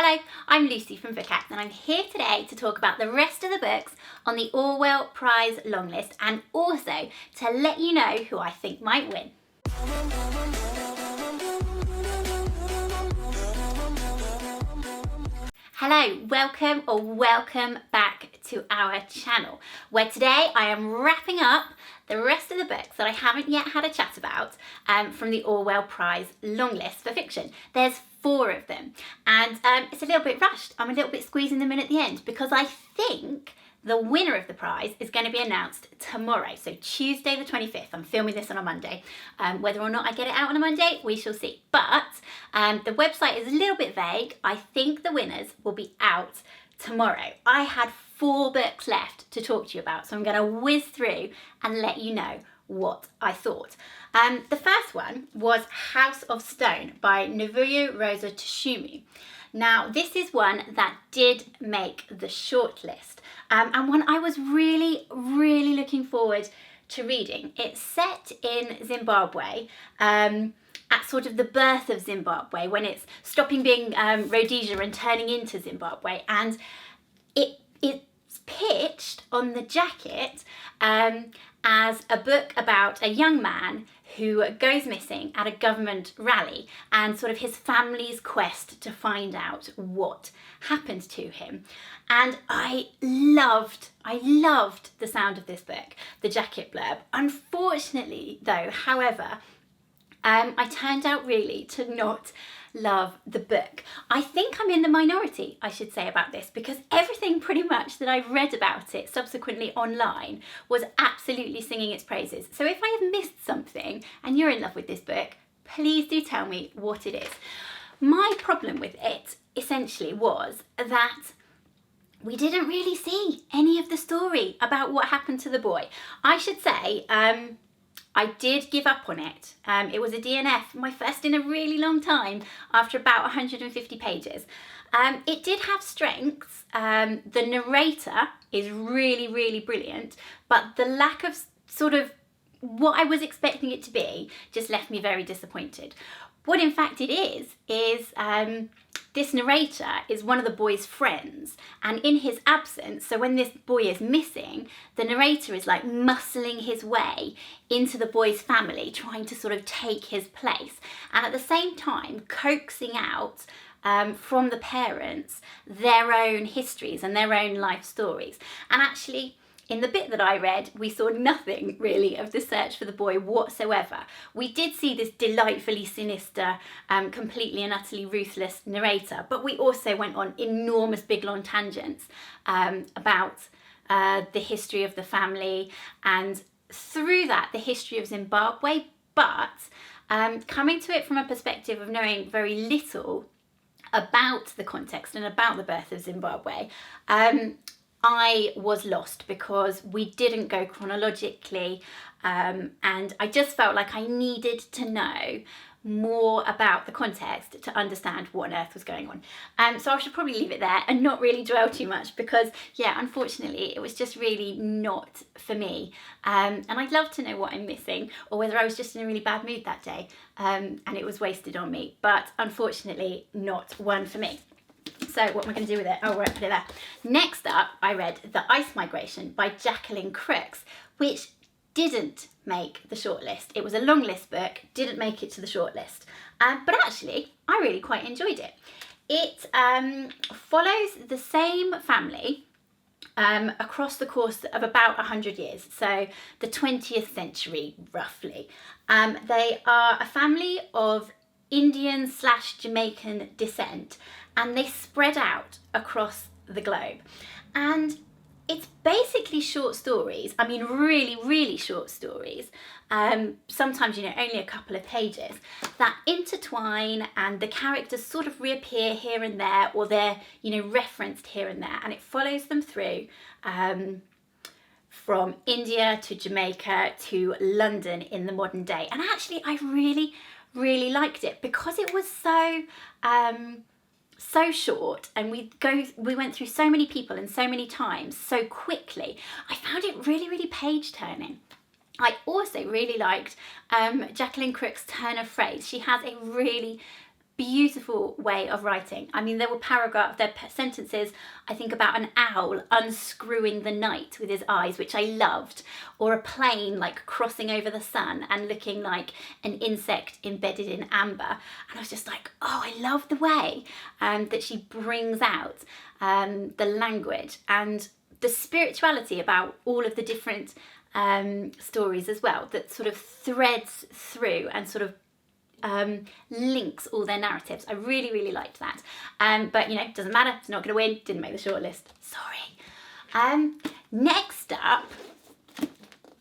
Hello, I'm Lucy from Bookshanks and I'm here today to talk about the rest of the books on the Orwell Prize longlist and also to let you know who I think might win. Hello, welcome back to our channel, where today I am wrapping up the rest of the books that I haven't yet had a chat about from the Orwell Prize longlist for fiction. There's 4 of them, and it's a little bit rushed. I'm a little bit squeezing them in at the end because I think the winner of the prize is going to be announced tomorrow, so Tuesday the 25th. I'm filming this on a Monday. Whether or not I get it out on a Monday, we shall see. But the website is a little bit vague. I think the winners will be out tomorrow. I had 4 books left to talk to you about, so I'm going to whiz through and let you know what I thought. The first one was House of Stone by Nobuo Rosa Tsushima. Now, this is one that did make the shortlist and one I was really looking forward to reading. It's set in Zimbabwe, at sort of the birth of Zimbabwe, when it's stopping being Rhodesia and turning into Zimbabwe, and it's pitched on the jacket as a book about a young man who goes missing at a government rally and sort of his family's quest to find out what happened to him. And I loved the sound of this book, the jacket blurb. Unfortunately though, however, I turned out really to not love the book. I think I'm in the minority, I should say, about this, because everything pretty much that I've read about it subsequently online was absolutely singing its praises. So if I have missed something and you're in love with this book, please do tell me what it is. My problem with it essentially was that we didn't really see any of the story about what happened to the boy. I should say, I did give up on it. It was a DNF, my first in a really long time, after about 150 pages. It did have strengths. The narrator is really brilliant, but the lack of sort of what I was expecting it to be just left me very disappointed. What in fact it is this narrator is one of the boy's friends, and in his absence, so when this boy is missing, the narrator is like muscling his way into the boy's family, trying to sort of take his place, and at the same time coaxing out from the parents their own histories and their own life stories. And actually, in the bit that I read, we saw nothing really of the search for the boy whatsoever. We did see this delightfully sinister, completely and utterly ruthless narrator, but we also went on enormous big long tangents about the history of the family, and through that the history of Zimbabwe, but coming to it from a perspective of knowing very little about the context and about the birth of Zimbabwe. I was lost because we didn't go chronologically, and I just felt like I needed to know more about the context to understand what on earth was going on. So I should probably leave it there and not really dwell too much, because yeah, unfortunately it was just really not for me. And I'd love to know what I'm missing, or whether I was just in a really bad mood that day and it was wasted on me, but unfortunately not one for me. So what am I going to do with it? Oh, right, put it there. Next up, I read The Ice Migration by Jacqueline Crooks, which didn't make the shortlist. It was a long list book, didn't make it to the shortlist. But actually, I really quite enjoyed it. It follows the same family across the course of about 100 years, so the 20th century, roughly. They are a family of Indian/Jamaican descent, and they spread out across the globe. And it's basically short stories. I mean, really short stories. Sometimes, only a couple of pages that intertwine, and the characters sort of reappear here and there, or they're, referenced here and there. And it follows them through from India to Jamaica to London in the modern day. And actually, I really liked it because it was so short, and we went through so many people and so many times so quickly. I found it really page turning. I also really liked Jacqueline Crooks' turn of phrase. She has a really beautiful way of writing. I mean, there were sentences, I think, about an owl unscrewing the night with his eyes, which I loved, or a plane like crossing over the sun and looking like an insect embedded in amber. And I was just like, oh, I love the way that she brings out the language and the spirituality about all of the different stories as well, that sort of threads through and sort of links all their narratives. I really, really liked that. But you know, doesn't matter, it's not going to win, didn't make the shortlist, sorry. Next up,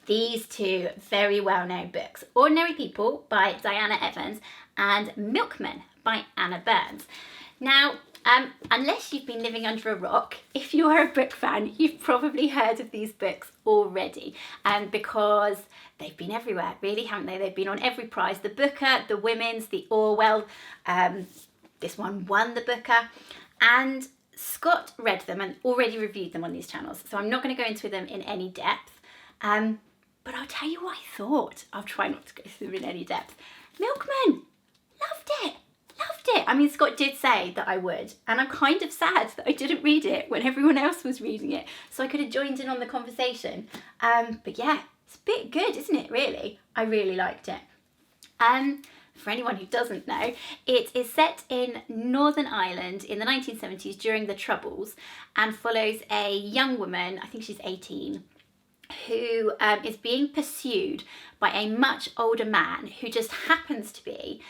these two very well-known books, Ordinary People by Diana Evans and Milkman by Anna Burns. Now, unless you've been living under a rock, if you are a book fan, you've probably heard of these books already, because they've been everywhere, really, haven't they? They've been on every prize, the Booker, the Women's, the Orwell. This one won the Booker, and Scott read them and already reviewed them on these channels, so I'm not going to go into them in any depth, but I'll tell you what I thought. I'll try not to go through them in any depth. Milkman, loved it. Loved it. I mean, Scott did say that I would, and I'm kind of sad that I didn't read it when everyone else was reading it, so I could have joined in on the conversation. But yeah, it's a bit good, isn't it, really? I really liked it. For anyone who doesn't know, it is set in Northern Ireland in the 1970s during the Troubles, and follows a young woman, I think she's 18, who is being pursued by a much older man who just happens to be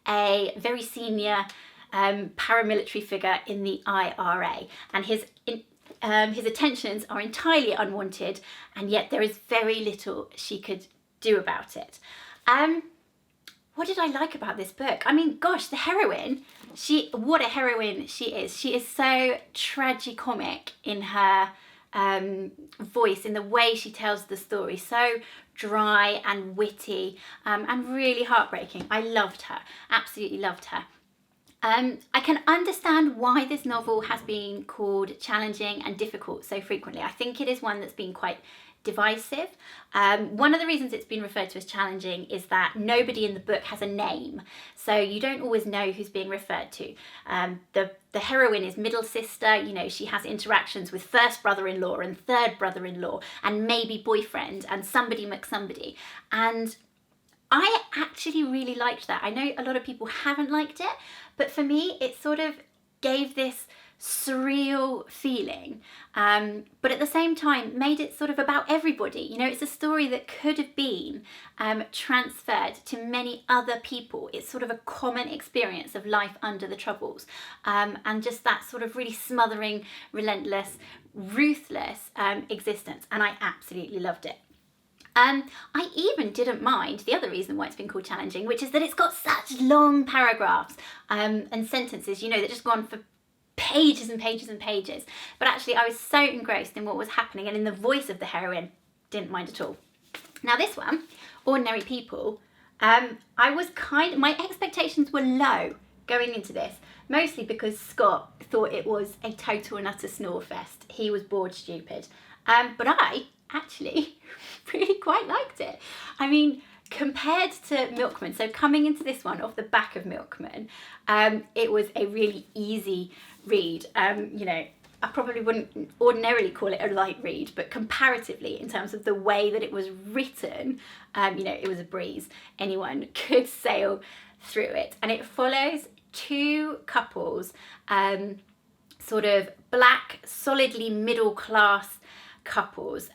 a very senior paramilitary figure in the IRA, and his attentions are entirely unwanted, and yet there is very little she could do about it. What did I like about this book? I mean, gosh, the heroine, what a heroine she is. She is so tragicomic in her voice, in the way she tells the story, so dry and witty, and really heartbreaking. I loved her, absolutely loved her. I can understand why this novel has been called challenging and difficult so frequently. I think it is one that's been quite divisive. One of the reasons it's been referred to as challenging is that nobody in the book has a name, so you don't always know who's being referred to. The heroine is middle sister, you know, she has interactions with first brother-in-law and third brother-in-law and maybe boyfriend and somebody McSomebody, and I actually really liked that. I know a lot of people haven't liked it, but for me it sort of gave this surreal feeling, but at the same time made it sort of about everybody. You know, it's a story that could have been transferred to many other people. It's sort of a common experience of life under the Troubles, and just that sort of really smothering, relentless, ruthless existence, and I absolutely loved it. I even didn't mind the other reason why it's been called challenging, which is that it's got such long paragraphs and sentences, you know, that just go on for pages and pages and pages. But actually I was so engrossed in what was happening and in the voice of the heroine, didn't mind at all. Now this one, Ordinary People, my expectations were low going into this, mostly because Scott thought it was a total and utter snore fest. He was bored stupid. But I actually really quite liked it. I mean, compared to Milkman, so coming into this one off the back of Milkman, it was a really easy read. You know, I probably wouldn't ordinarily call it a light read, but comparatively, in terms of the way that it was written, you know, it was a breeze. Anyone could sail through it. And it follows two couples, sort of black, solidly middle class couples,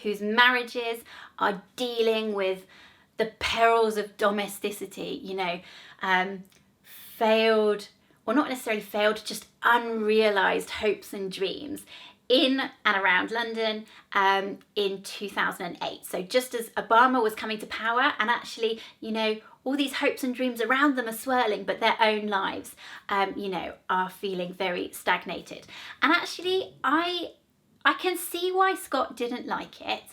whose marriages are dealing with the perils of domesticity, you know, failed, or not necessarily failed, just unrealised hopes and dreams in and around London in 2008. So just as Obama was coming to power, and actually, you know, all these hopes and dreams around them are swirling, but their own lives, you know, are feeling very stagnated. And actually, I can see why Scott didn't like it,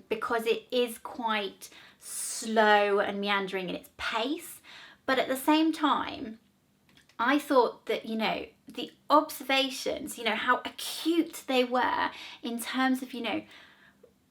because it is quite slow and meandering in its pace. But at the same time, I thought that, you know, the observations, you know, how acute they were in terms of, you know,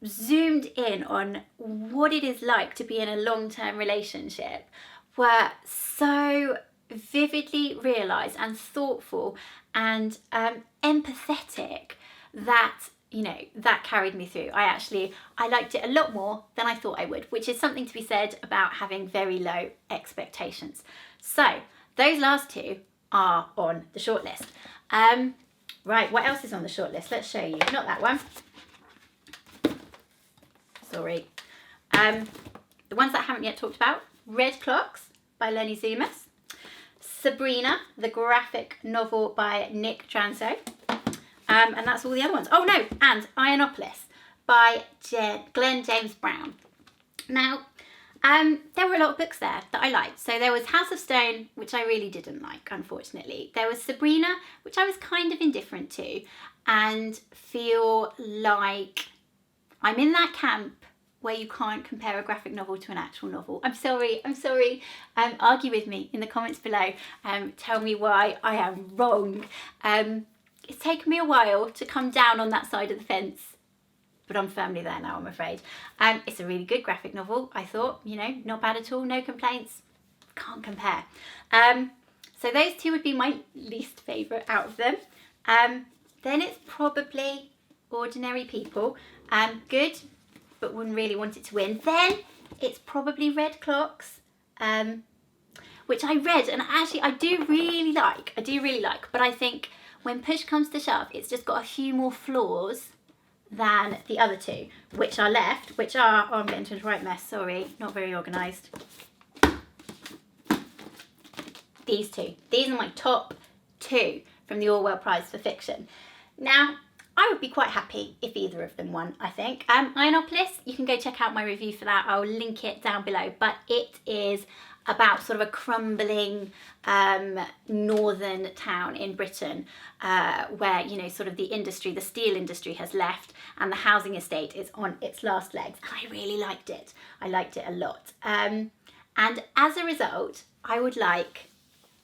zoomed in on what it is like to be in a long-term relationship, were so vividly realised and thoughtful and empathetic that, you know, that carried me through. I liked it a lot more than I thought I would, which is something to be said about having very low expectations. So those last two are on the shortlist. Right, what else is on the shortlist? Let's show you. Not that one. Sorry. The ones that I haven't yet talked about: Red Clocks by Lenny Zumas, Sabrina, the graphic novel by Nick Transo, and that's all the other ones. Oh no, and Ionopolis by Glenn James Brown. Now, there were a lot of books there that I liked. So there was House of Stone, which I really didn't like, unfortunately. There was Sabrina, which I was kind of indifferent to, and feel like I'm in that camp where you can't compare a graphic novel to an actual novel. I'm sorry. Argue with me in the comments below. Tell me why I am wrong. It's taken me a while to come down on that side of the fence, but I'm firmly there now, I'm afraid. It's a really good graphic novel, I thought. You know, not bad at all, no complaints. Can't compare. So those two would be my least favourite out of them. Then it's probably Ordinary People. Good, but wouldn't really want it to win. Then it's probably Red Clocks, which I read and actually I do really like, but I think when push comes to shove, it's just got a few more flaws than the other two, which are left, oh, I'm getting into a right mess, sorry, not very organised. These two. These are my top two from the Orwell Prize for Fiction. Now, I would be quite happy if either of them won, I think. Ionopolis, you can go check out my review for that. I'll link it down below. But it is about sort of a crumbling northern town in Britain where, you know, sort of the steel industry has left and the housing estate is on its last legs. And I really liked it. I liked it a lot. And as a result, I would like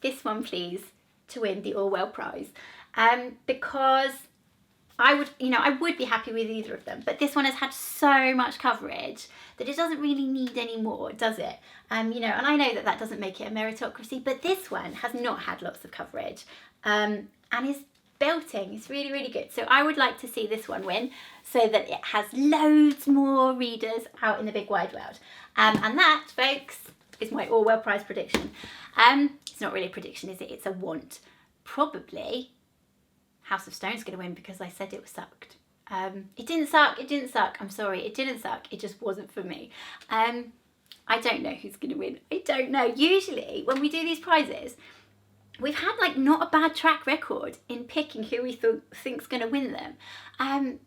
this one, please, to win the Orwell Prize. Because I would be happy with either of them, but this one has had so much coverage that it doesn't really need any more, does it? You know, and I know that doesn't make it a meritocracy, but this one has not had lots of coverage and is belting. It's really, really good. So I would like to see this one win so that it has loads more readers out in the big wide world. And that, folks, is my Orwell Prize prediction. It's not really a prediction, is it? It's a want. Probably House of Stone's going to win because I said it was sucked. It didn't suck. I'm sorry, it didn't suck. It just wasn't for me. I don't know who's going to win. I don't know. Usually when we do these prizes, we've had like not a bad track record in picking who we think's going to win them. And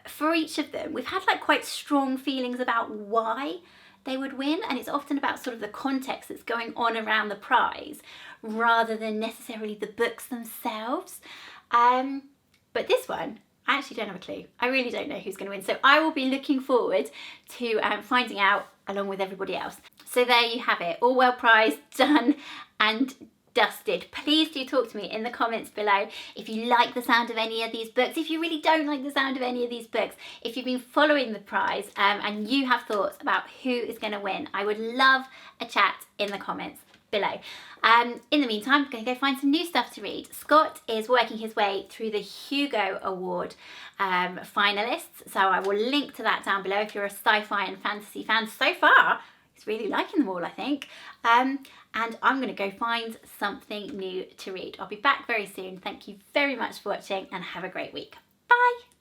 for each of them, we've had like quite strong feelings about why they would win, and it's often about sort of the context that's going on around the prize rather than necessarily the books themselves. But this one, I actually don't have a clue. I really don't know who's going to win. So I will be looking forward to finding out along with everybody else. So there you have it. Orwell Prize done and dusted. Please do talk to me in the comments below if you like the sound of any of these books, if you really don't like the sound of any of these books, if you've been following the prize and you have thoughts about who is going to win. I would love a chat in the comments below. In the meantime, I'm going to go find some new stuff to read. Scott is working his way through the Hugo Award finalists, so I will link to that down below if you're a sci-fi and fantasy fan. So far, he's really liking them all, I think. And I'm going to go find something new to read. I'll be back very soon. Thank you very much for watching and have a great week. Bye!